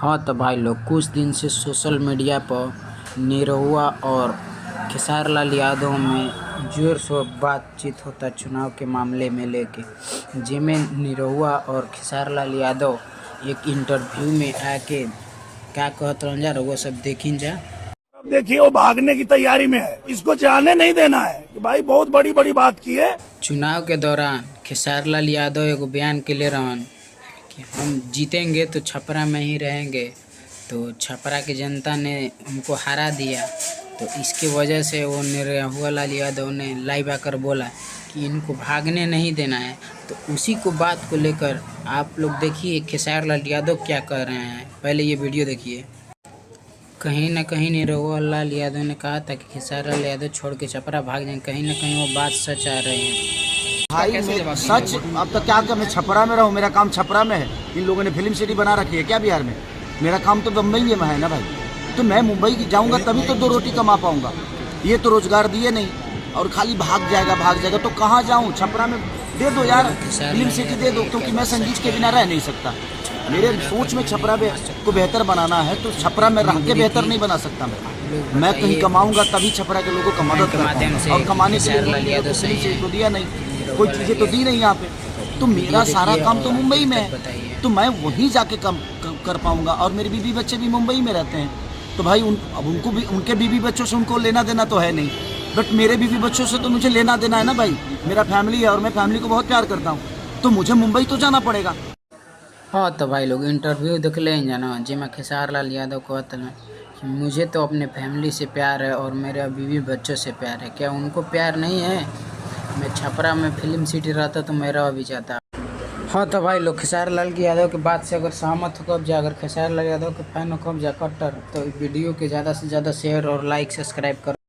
हाँ तो भाई लोग, कुछ दिन से सोशल मीडिया पर निरहुआ और खेसारी लाल यादव में जोर शोर बातचीत होता चुनाव के मामले में लेके, जिसमें निरहुआ और खेसारी लाल यादव एक इंटरव्यू में आके क्या कहत रहन जा, वो सब देखिन जा। अब देखिए वो भागने की तैयारी में है, इसको जाने नहीं देना है कि भाई बहुत बड़ी बड़ी बात की है। चुनाव के दौरान खेसारी लाल यादव एगो बयान के ले रहन कि हम जीतेंगे तो छपरा में ही रहेंगे, तो छपरा की जनता ने उनको हरा दिया, तो इसके वजह से वो निरहुआ लाल यादव ने लाइव आकर बोला कि इनको भागने नहीं देना है। तो उसी को बात को लेकर आप लोग देखिए खेसारी लाल यादव क्या कह रहे हैं। पहले ये वीडियो देखिए। कहीं ना कहीं निरहुआ लाल यादव ने कहा था कि खेसारी लाल यादव छोड़ के छपरा भाग जाएंगे, कहीं ना कहीं वो बात सच आ रही है। भाई सच, अब तो क्या कर, मैं छपरा में रहूँ, मेरा काम छपरा में है। इन लोगों ने फिल्म सिटी बना रखी है क्या बिहार में? मेरा काम तो बम्बई में है ना भाई। तो मैं मुंबई जाऊंगा तभी तो 2 रोटी कमा पाऊंगा। ये तो रोजगार दिए नहीं और खाली भाग जाएगा तो कहाँ जाऊँ? छपरा में दे दो यार, फिल्म सिटी दे दो, क्योंकि मैं संगीत के बिना रह नहीं सकता। मेरे सोच में छपरा को बेहतर बनाना है, तो छपरा में रह के बेहतर नहीं बना सकता। मैं कहीं कमाऊंगा तभी छपरा के लोगों को मदद करता, और कमाने के लिए तो दिया नहीं, कोई चीजें तो दी नहीं यहाँ पे। तो मेरा सारा काम तो मुंबई में है, तो मैं वहीं जाके काम कर पाऊंगा। और मेरे बीवी बच्चे भी मुंबई में रहते हैं, तो भाई अब उनको भी, उनके बीवी बच्चों से उनको लेना देना तो है नहीं, बट मेरे बीवी बच्चों से तो मुझे लेना देना है ना भाई। मेरा फैमिली है और मैं फैमिली को बहुत प्यार करता हूँ, तो मुझे मुंबई तो जाना पड़ेगा। हाँ तो भाई लोग, इंटरव्यू देख लें जाना, जिसमें खेसारी लाल यादव कहते हैं कि मुझे तो अपने फैमिली से प्यार है और मेरे बीवी बच्चों से प्यार है। क्या उनको प्यार नहीं है? मैं छपरा में फिल्म सिटी रहता तो मेरा भी चाहता। हाँ तो भाई लोग, खेसारी लाल यादव की बात से अगर सहमत हो कब जा, अगर खेसारी लाल यादव के फैन हो कब जा कट्टर, तो वीडियो के ज़्यादा से ज़्यादा शेयर और लाइक सब्सक्राइब करो।